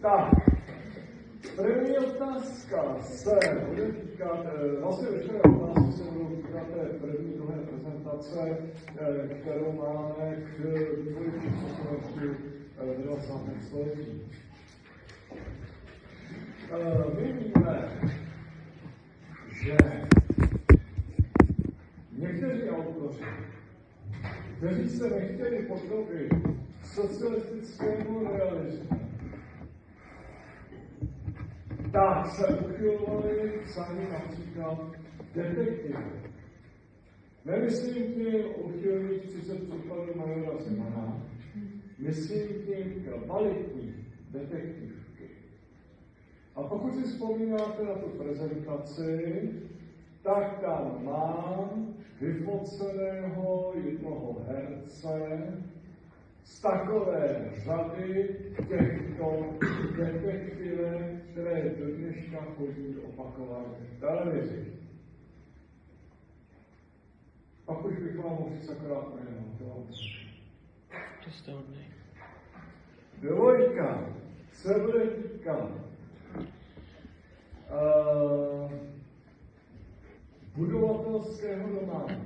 Tak, první otázka se bude týkat, vlastně veškeré otázky se budou týkat té první, druhé prezentace, kterou máme k vývoji příslušnosti v 20. století. My víme, že někteří autoři, kteří se nechtěli podrobit socialistickému realismu, tak se uchylovali k psání například detektivů. Nemyslím tím uchylných 30 případů majora Zemana, myslím tím kvalitní detektivky. A pokud si vzpomínáte na tu prezentaci, tak tam mám vyfoceného jednoho herce z takové řady těchto detektivek, které do dneška chodí opakovat v televizi. Pak už bych vám mohl říct akorát jméno. To jste hodnej. Dvojka se bude týkat budovatelského dománu.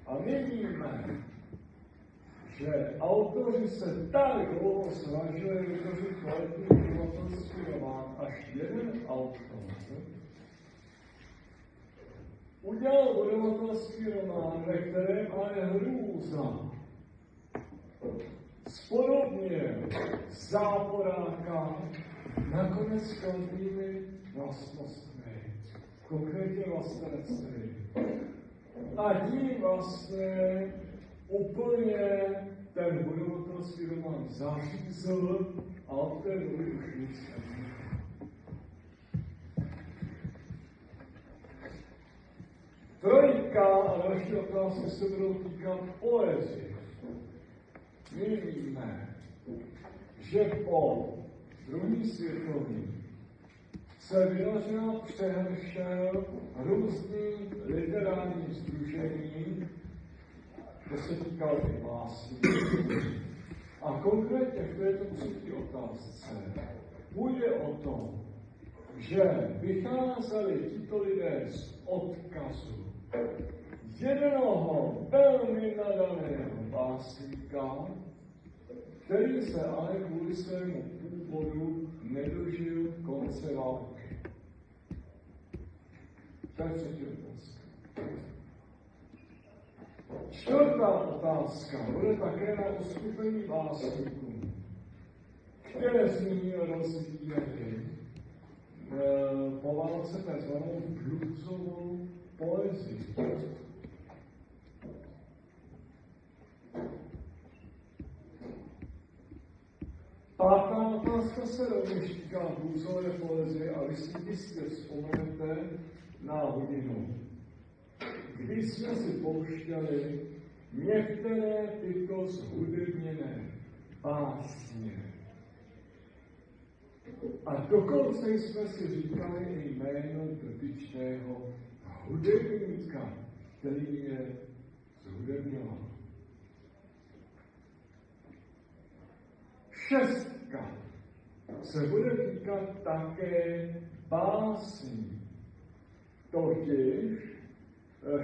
A my víme, že autoři se tak dlouho snažili vytvořit kvalitní budovatelský román, až jeden autor udělal budovatelský román, ve kterém ale hrůza spodobně záporáka nakonec s každými vlastnostmi, konkrétně vlastenectví. A tím vlastně úplně ten budovatelský román zařízl a od té doby už nic nevzniklo. Trojka a další otázky se budou týkat poezie. My víme, že po druhý světový se vynořila přehršel různých literárních sdružení, to se týkalo i básní. A konkrétně v této třetí otázce půjde o to, že vycházeli tito lidé z odkazu jednoho velmi nadaného básníka, který se ale kvůli svému původu nedožil konce války. To je třetí otázka. Čtvrtá otázka bude také na uskupení básníků, kteří rozvíjeli po válce tzv. Bluesovou poezii. Pátá otázka se rovněž týká bluesové poezie a vy si jistě vzpomenete na hodinu, kdy jsme si pouštěli některé tyto zhudebněné básně. A dokonce jsme si říkali i jméno dotyčného hudebníka, který je zhudebňoval. Šestka se bude týkat také básní. Totiž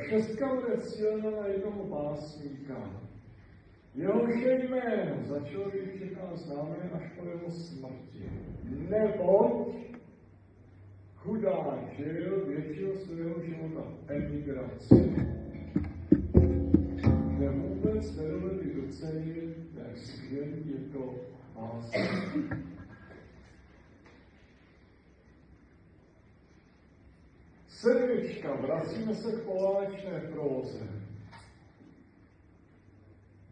šestka bude cílena na jednoho básníka. Jehož jméno začalo být všechno známé až po jeho smrti. Neboť chudák žil většinu svého života v emigraci, kde vůbec nedovedli docenit, jak skvělý je to básník. Sedmička, vracíme se k poválečné próze,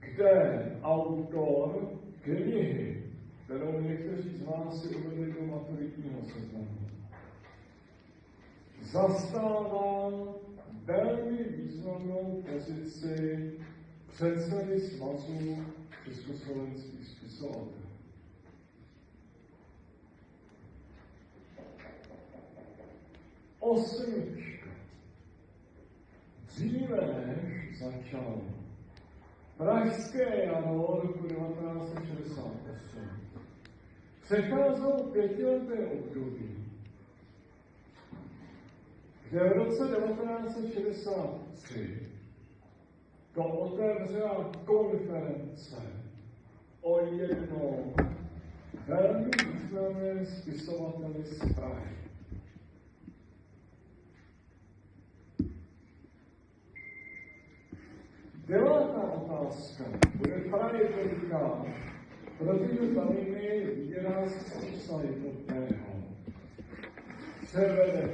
kde autor knihy, kterou někteří z vás si uvedli do maturitního seznamu, zastává velmi významnou pozici předsedy Svazu československých spisovatelů. Osmička. Dříve než začalo Pražské jaro roku 1968 Přecházelo 5leté období, kde v roce 1963 to otevřela konference o jednom velmi významném spisovateli z Prahy. Devátá otázka bude právě veliká, protože tady mi výraz čísla jednotného převede